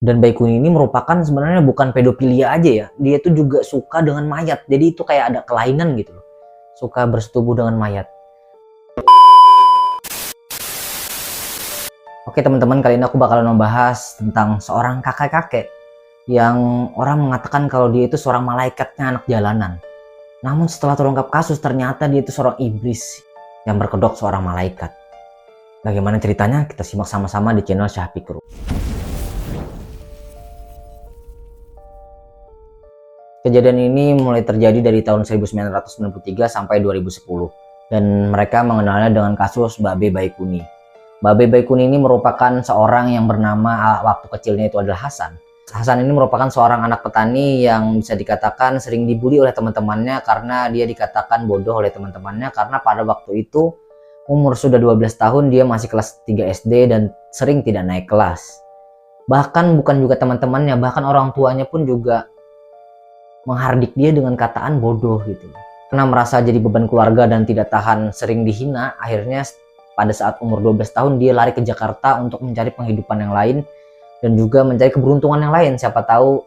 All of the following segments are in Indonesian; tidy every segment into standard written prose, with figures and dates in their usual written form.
Dan Baikuni ini merupakan sebenarnya bukan pedofilia aja ya, dia tuh juga suka dengan mayat. Jadi itu kayak ada kelainan gitu loh, suka bersetubuh dengan mayat. Oke teman-teman, kali ini aku bakalan membahas tentang seorang kakek-kakek yang orang mengatakan kalau dia itu seorang malaikatnya anak jalanan. Namun setelah terungkap kasus, ternyata dia itu seorang iblis yang berkedok seorang malaikat. Bagaimana ceritanya? Kita simak sama-sama di channel Syahpikru. Kejadian ini mulai terjadi dari tahun 1993 sampai 2010 dan mereka mengenalnya dengan kasus Babe Baikuni. Babe Baikuni ini merupakan seorang yang bernama waktu kecilnya itu adalah Hasan. Hasan ini merupakan seorang anak petani yang bisa dikatakan sering dibully oleh teman-temannya karena dia dikatakan bodoh oleh teman-temannya, karena pada waktu itu umur sudah 12 tahun, dia masih kelas 3 SD dan sering tidak naik kelas. Bahkan bukan juga teman-temannya, bahkan orang tuanya pun juga menghardik dia dengan kataan bodoh gitu. Karena merasa jadi beban keluarga dan tidak tahan sering dihina, akhirnya pada saat umur 12 tahun dia lari ke Jakarta untuk mencari penghidupan yang lain dan juga mencari keberuntungan yang lain. Siapa tahu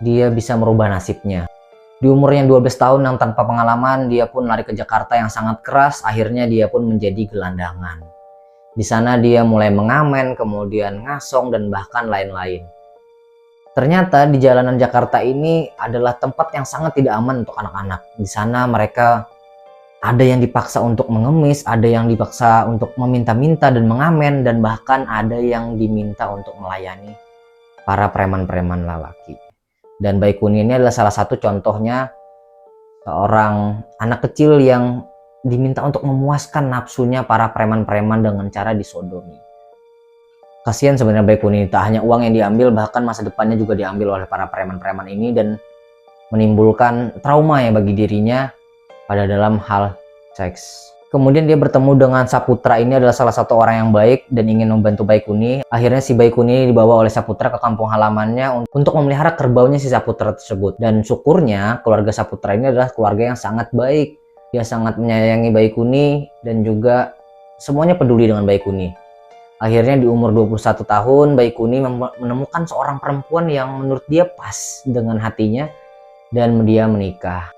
dia bisa merubah nasibnya. Di umurnya 12 tahun yang tanpa pengalaman, dia pun lari ke Jakarta yang sangat keras. Akhirnya dia pun menjadi gelandangan. Di sana dia mulai mengamen, kemudian ngasong dan bahkan lain-lain. Ternyata di jalanan Jakarta ini adalah tempat yang sangat tidak aman untuk anak-anak. Di sana mereka ada yang dipaksa untuk mengemis, ada yang dipaksa untuk meminta-minta dan mengamen, dan bahkan ada yang diminta untuk melayani para preman-preman lelaki. Dan Baikuni ini adalah salah satu contohnya seorang anak kecil yang diminta untuk memuaskan nafsunya para preman-preman dengan cara disodomi. Kasihan sebenarnya Baikuni, tak hanya uang yang diambil, bahkan masa depannya juga diambil oleh para preman-preman ini dan menimbulkan trauma ya bagi dirinya pada dalam hal seks. Kemudian dia bertemu dengan Saputra, ini adalah salah satu orang yang baik dan ingin membantu Baikuni. Akhirnya si Baikuni dibawa oleh Saputra ke kampung halamannya untuk memelihara kerbaunya si Saputra tersebut. Dan syukurnya keluarga Saputra ini adalah keluarga yang sangat baik. Dia sangat menyayangi Baikuni dan juga semuanya peduli dengan Baikuni. Akhirnya di umur 21 tahun, Baikuni menemukan seorang perempuan yang menurut dia pas dengan hatinya dan dia menikah.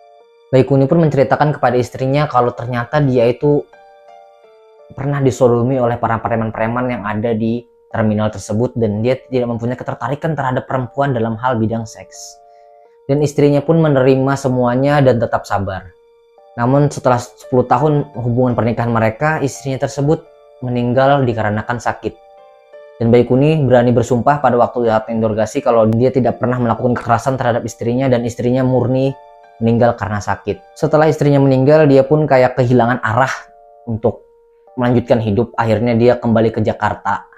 Baikuni pun menceritakan kepada istrinya kalau ternyata dia itu pernah disodomi oleh para preman-preman yang ada di terminal tersebut dan dia tidak mempunyai ketertarikan terhadap perempuan dalam hal bidang seks. Dan istrinya pun menerima semuanya dan tetap sabar. Namun setelah 10 tahun hubungan pernikahan mereka, istrinya tersebut meninggal dikarenakan sakit. Dan Baikuni berani bersumpah pada waktu saat interogasi kalau dia tidak pernah melakukan kekerasan terhadap istrinya dan istrinya murni meninggal karena sakit. Setelah istrinya meninggal, dia pun kayak kehilangan arah untuk melanjutkan hidup. Akhirnya dia kembali ke Jakarta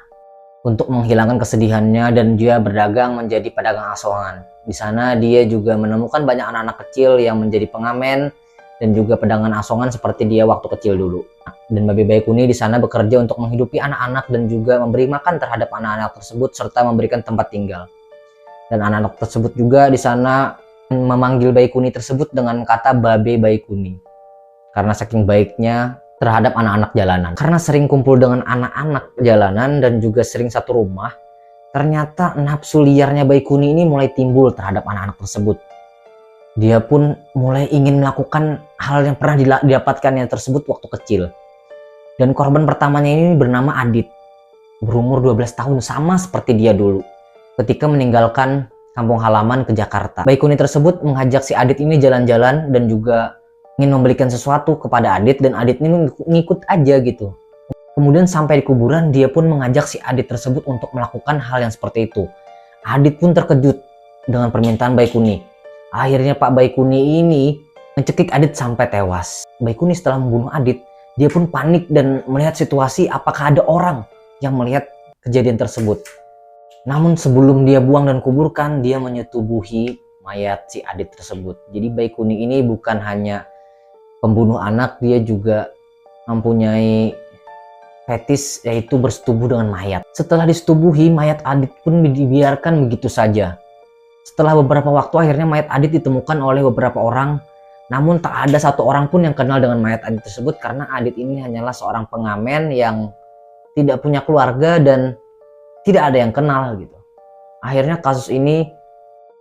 untuk menghilangkan kesedihannya dan dia berdagang menjadi pedagang asongan. Di sana dia juga menemukan banyak anak-anak kecil yang menjadi pengamen dan juga pedagang asongan seperti dia waktu kecil dulu. Dan Babe Baikuni di sana bekerja untuk menghidupi anak-anak dan juga memberi makan terhadap anak-anak tersebut serta memberikan tempat tinggal. Dan anak-anak tersebut juga di sana memanggil Baikuni tersebut dengan kata Babe Baikuni karena saking baiknya terhadap anak-anak jalanan. Karena sering kumpul dengan anak-anak jalanan dan juga sering satu rumah, ternyata nafsu liarnya Baikuni ini mulai timbul terhadap anak-anak tersebut. Dia pun mulai ingin melakukan hal yang pernah didapatkannya tersebut waktu kecil. Dan korban pertamanya ini bernama Adit, berumur 12 tahun, sama seperti dia dulu ketika meninggalkan kampung halaman ke Jakarta. Baikuni tersebut mengajak si Adit ini jalan-jalan dan juga ingin membelikan sesuatu kepada Adit, dan Adit ini ngikut aja gitu. Kemudian sampai di kuburan, dia pun mengajak si Adit tersebut untuk melakukan hal yang seperti itu. Adit pun terkejut dengan permintaan Baikuni. Akhirnya Pak Baikuni ini mencekik Adit sampai tewas. Baikuni setelah membunuh Adit, dia pun panik dan melihat situasi apakah ada orang yang melihat kejadian tersebut. Namun sebelum dia buang dan kuburkan, dia menyetubuhi mayat si Adit tersebut. Jadi Baikuni ini bukan hanya pembunuh anak, dia juga mempunyai fetis yaitu bersetubuh dengan mayat. Setelah disetubuhi, mayat Adit pun dibiarkan begitu saja. Setelah beberapa waktu akhirnya mayat Adit ditemukan oleh beberapa orang. Namun tak ada satu orang pun yang kenal dengan mayat Adit tersebut karena Adit ini hanyalah seorang pengamen yang tidak punya keluarga dan tidak ada yang kenal gitu. Akhirnya kasus ini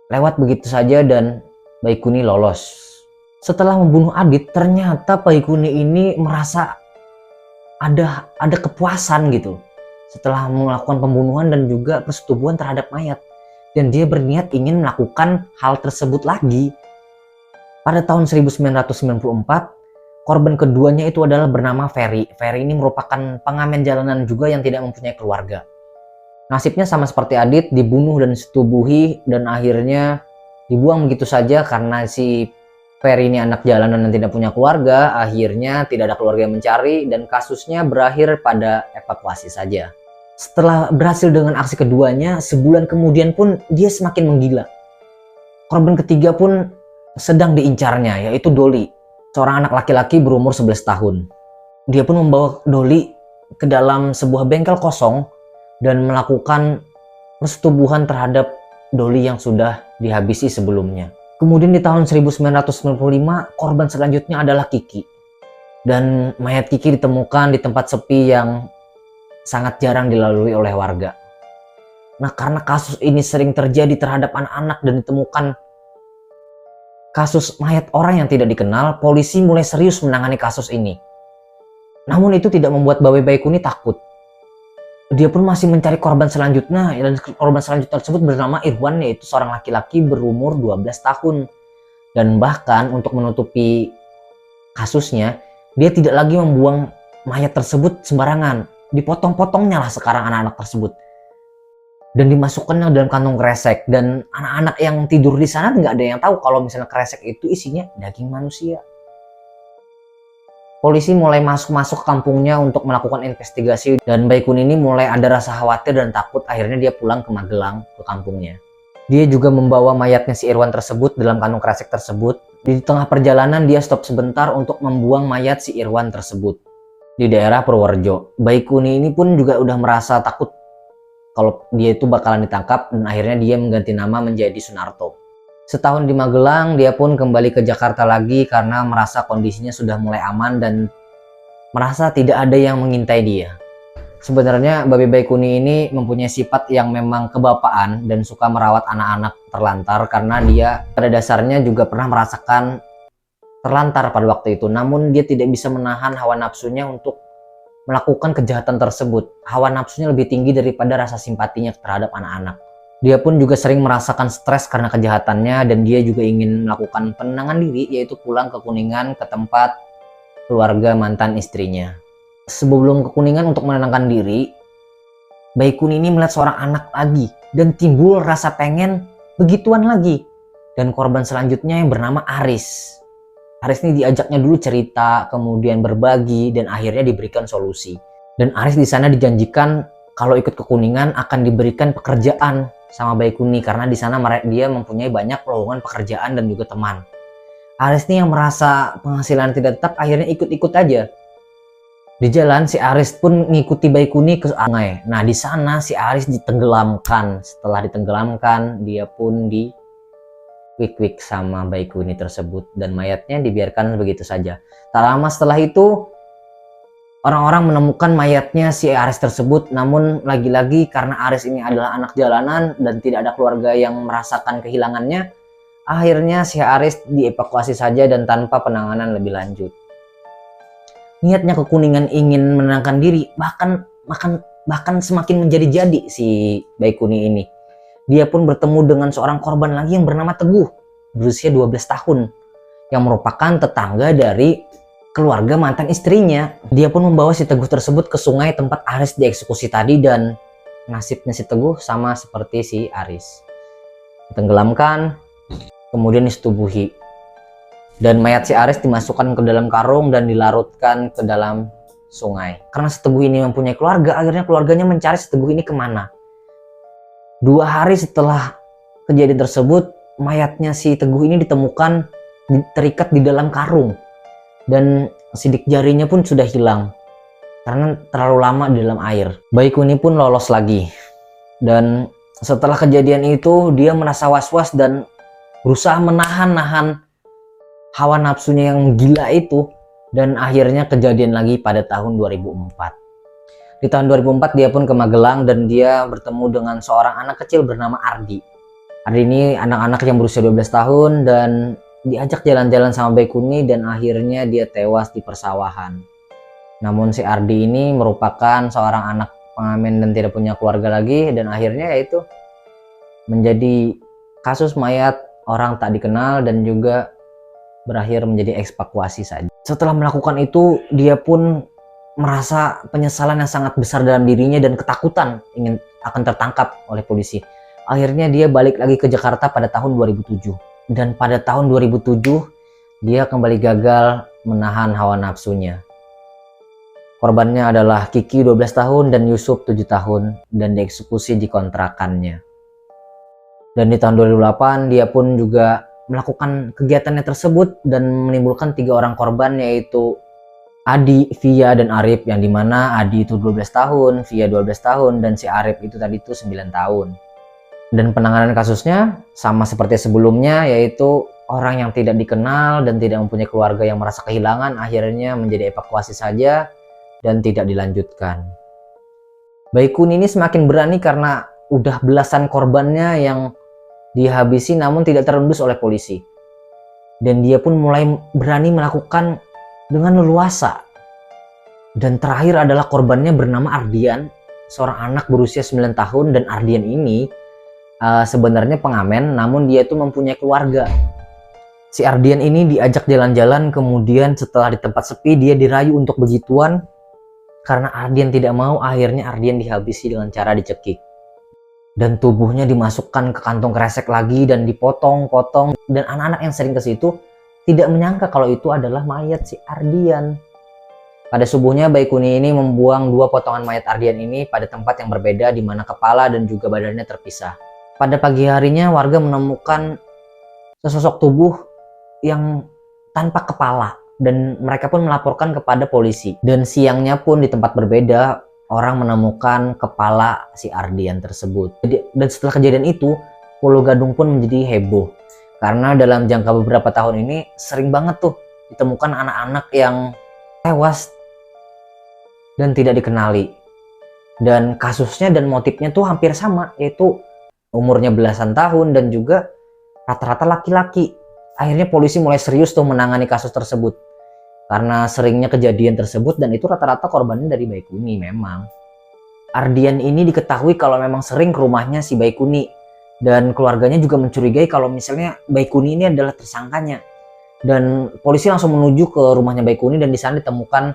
lewat begitu saja dan Baikuni lolos. Setelah membunuh Adit, ternyata Baikuni ini merasa ada kepuasan gitu setelah melakukan pembunuhan dan juga persetubuhan terhadap mayat, dan dia berniat ingin melakukan hal tersebut lagi. Pada tahun 1994, korban keduanya itu adalah bernama Ferry. Ferry ini merupakan pengamen jalanan juga yang tidak mempunyai keluarga. Nasibnya sama seperti Adit, dibunuh dan disetubuhi dan akhirnya dibuang begitu saja karena si Ferry ini anak jalanan dan tidak punya keluarga. Akhirnya tidak ada keluarga yang mencari dan kasusnya berakhir pada evakuasi saja. Setelah berhasil dengan aksi keduanya, sebulan kemudian pun dia semakin menggila. Korban ketiga pun sedang diincarnya, yaitu Dolly, seorang anak laki-laki berumur 11 tahun. Dia pun membawa Dolly ke dalam sebuah bengkel kosong dan melakukan persetubuhan terhadap Dolly yang sudah dihabisi sebelumnya. Kemudian di tahun 1995, korban selanjutnya adalah Kiki. Dan mayat Kiki ditemukan di tempat sepi yang sangat jarang dilalui oleh warga. Nah, karena kasus ini sering terjadi terhadap anak-anak dan ditemukan kasus mayat orang yang tidak dikenal, polisi mulai serius menangani kasus ini. Namun itu tidak membuat Babe Baikuni takut. Dia pun masih mencari korban selanjutnya, dan korban selanjutnya tersebut bernama Irwan, yaitu seorang laki-laki berumur 12 tahun. Dan bahkan untuk menutupi kasusnya, dia tidak lagi membuang mayat tersebut sembarangan. Dipotong-potongnya lah sekarang anak-anak tersebut. Dan dimasukkannya dalam kantong kresek. Dan anak-anak yang tidur di sana nggak ada yang tahu kalau misalnya kresek itu isinya daging manusia. Polisi mulai masuk ke kampungnya untuk melakukan investigasi dan Baikuni ini mulai ada rasa khawatir dan takut. Akhirnya dia pulang ke Magelang, ke kampungnya. Dia juga membawa mayatnya si Irwan tersebut dalam kantong kresek tersebut. Di tengah perjalanan dia stop sebentar untuk membuang mayat si Irwan tersebut di daerah Purworejo. Baikuni ini pun juga udah merasa takut kalau dia itu bakalan ditangkap dan akhirnya dia mengganti nama menjadi Sunarto. Setahun di Magelang, dia pun kembali ke Jakarta lagi karena merasa kondisinya sudah mulai aman dan merasa tidak ada yang mengintai dia. Sebenarnya Babe Baikuni ini mempunyai sifat yang memang kebapaan dan suka merawat anak-anak terlantar karena dia pada dasarnya juga pernah merasakan terlantar pada waktu itu. Namun dia tidak bisa menahan hawa nafsunya untuk melakukan kejahatan tersebut. Hawa nafsunya lebih tinggi daripada rasa simpatinya terhadap anak-anak. Dia pun juga sering merasakan stres karena kejahatannya dan dia juga ingin melakukan penenangan diri, yaitu pulang ke Kuningan ke tempat keluarga mantan istrinya. Sebelum ke Kuningan untuk menenangkan diri, Baikuni ini melihat seorang anak lagi dan timbul rasa pengen begituan lagi. Dan korban selanjutnya yang bernama Aris. Aris ini diajaknya dulu cerita, kemudian berbagi dan akhirnya diberikan solusi. Dan Aris di sana dijanjikan kalau ikut ke Kuningan akan diberikan pekerjaan sama Baikuni karena di sana dia mempunyai banyak lowongan pekerjaan dan juga teman. Aris ini yang merasa penghasilan tidak tetap akhirnya ikut-ikut aja. Di jalan si Aris pun ngikuti Baikuni ke sungai. Nah di sana si Aris ditenggelamkan. Setelah ditenggelamkan dia pun wik-wik sama Baikuni tersebut dan mayatnya dibiarkan begitu saja. Tak lama setelah itu orang-orang menemukan mayatnya si Aris tersebut, namun lagi-lagi karena Aris ini adalah anak jalanan dan tidak ada keluarga yang merasakan kehilangannya, akhirnya si Aris dievakuasi saja dan tanpa penanganan lebih lanjut. Niatnya ke Kuningan ingin menenangkan diri, bahkan semakin menjadi-jadi si Baikuni ini. Dia pun bertemu dengan seorang korban lagi yang bernama Teguh, berusia 12 tahun, yang merupakan tetangga dari keluarga mantan istrinya. Dia pun membawa si Teguh tersebut ke sungai tempat Aris dieksekusi tadi dan nasibnya si Teguh sama seperti si Aris. Ditenggelamkan, kemudian disetubuhi. Dan mayat si Aris dimasukkan ke dalam karung dan dilarutkan ke dalam sungai. Karena si Teguh ini mempunyai keluarga, akhirnya keluarganya mencari si Teguh ini kemana. 2 hari setelah kejadian tersebut, mayatnya si Teguh ini ditemukan terikat di dalam karung. Dan sidik jarinya pun sudah hilang karena terlalu lama di dalam air. Baikuni pun lolos lagi. Dan setelah kejadian itu dia merasa was-was dan berusaha menahan hawa nafsunya yang gila itu. Dan akhirnya kejadian lagi pada tahun 2004. Di tahun 2004 dia pun ke Magelang dan dia bertemu dengan seorang anak kecil bernama Ardi. Ardi ini anak-anak yang berusia 12 tahun dan diajak jalan-jalan sama Baikuni dan akhirnya dia tewas di persawahan. Namun si Ardi ini merupakan seorang anak pengamen dan tidak punya keluarga lagi, dan akhirnya yaitu menjadi kasus mayat orang tak dikenal dan juga berakhir menjadi evakuasi saja. Setelah melakukan itu, dia pun merasa penyesalan yang sangat besar dalam dirinya dan ketakutan ingin akan tertangkap oleh polisi. Akhirnya dia balik lagi ke Jakarta pada tahun 2007. Dan pada tahun 2007 dia kembali gagal menahan hawa nafsunya. Korbannya adalah Kiki 12 tahun dan Yusuf 7 tahun dan dieksekusi di kontrakannya. Dan di tahun 2008 dia pun juga melakukan kegiatannya tersebut dan menimbulkan 3 orang korban, yaitu Adi, Via, dan Arif, yang dimana Adi itu 12 tahun, Via 12 tahun, dan si Arif itu tadi itu 9 tahun. Dan penanganan kasusnya sama seperti sebelumnya, yaitu orang yang tidak dikenal dan tidak mempunyai keluarga yang merasa kehilangan akhirnya menjadi evakuasi saja dan tidak dilanjutkan. Baikuni ini semakin berani karena udah belasan korbannya yang dihabisi namun tidak terendus oleh polisi. Dan dia pun mulai berani melakukan dengan leluasa. Dan terakhir adalah korbannya bernama Ardian, seorang anak berusia 9 tahun, dan Ardian ini sebenarnya pengamen namun dia itu mempunyai keluarga. Si Ardian ini diajak jalan-jalan, kemudian setelah di tempat sepi dia dirayu untuk begituan. Karena Ardian tidak mau, akhirnya Ardian dihabisi dengan cara dicekik. Dan tubuhnya dimasukkan ke kantong kresek lagi dan dipotong-potong, dan anak-anak yang sering ke situ tidak menyangka kalau itu adalah mayat si Ardian. Pada subuhnya Baikuni ini membuang 2 potongan mayat Ardian ini pada tempat yang berbeda, di mana kepala dan juga badannya terpisah. Pada pagi harinya warga menemukan sesosok tubuh yang tanpa kepala dan mereka pun melaporkan kepada polisi. Dan siangnya pun di tempat berbeda orang menemukan kepala si Ardian tersebut. Dan setelah kejadian itu Pulau Gadung pun menjadi heboh. Karena dalam jangka beberapa tahun ini sering banget tuh ditemukan anak-anak yang tewas dan tidak dikenali. Dan kasusnya dan motifnya tuh hampir sama, yaitu umurnya belasan tahun dan juga rata-rata laki-laki. Akhirnya polisi mulai serius tuh menangani kasus tersebut. Karena seringnya kejadian tersebut dan itu rata-rata korbannya dari Baikuni memang. Ardian ini diketahui kalau memang sering ke rumahnya si Baikuni. Dan keluarganya juga mencurigai kalau misalnya Baikuni ini adalah tersangkanya. Dan polisi langsung menuju ke rumahnya Baikuni dan di sana ditemukan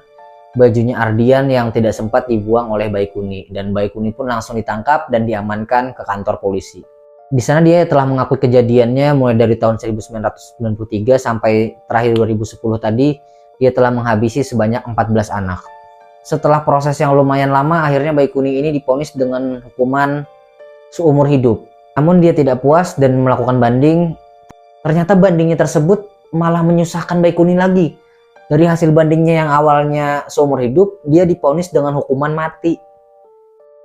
bajunya Ardian yang tidak sempat dibuang oleh Baikuni. Dan Baikuni pun langsung ditangkap dan diamankan ke kantor polisi. Di sana dia telah mengakui kejadiannya mulai dari tahun 1993 sampai terakhir 2010 tadi, dia telah menghabisi sebanyak 14 anak. Setelah proses yang lumayan lama, akhirnya Baikuni ini divonis dengan hukuman seumur hidup. Namun dia tidak puas dan melakukan banding. Ternyata bandingnya tersebut malah menyusahkan Baikuni lagi. Dari hasil bandingnya yang awalnya seumur hidup, dia divonis dengan hukuman mati.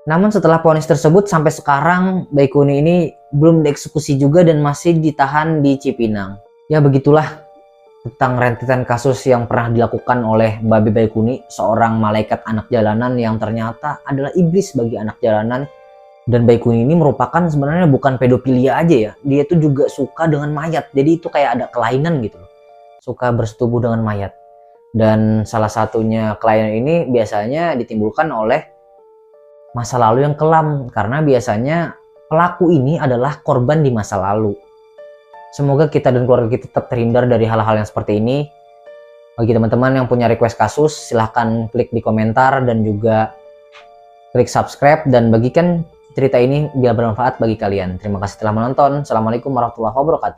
Namun setelah vonis tersebut sampai sekarang Baikuni ini belum dieksekusi juga dan masih ditahan di Cipinang. Ya begitulah tentang rentetan kasus yang pernah dilakukan oleh Babe Baikuni, seorang malaikat anak jalanan yang ternyata adalah iblis bagi anak jalanan. Dan Baikuni ini merupakan sebenarnya bukan pedofilia aja ya, dia itu juga suka dengan mayat. Jadi itu kayak ada kelainan gitu loh, suka bersetubuh dengan mayat. Dan salah satunya kelainan ini biasanya ditimbulkan oleh masa lalu yang kelam, karena biasanya pelaku ini adalah korban di masa lalu. Semoga kita dan keluarga kita tetap terhindar dari hal-hal yang seperti ini. Bagi teman-teman yang punya request kasus, silahkan klik di komentar dan juga klik subscribe dan bagikan cerita ini biar bermanfaat bagi kalian. Terima kasih telah menonton. Assalamualaikum warahmatullahi wabarakatuh.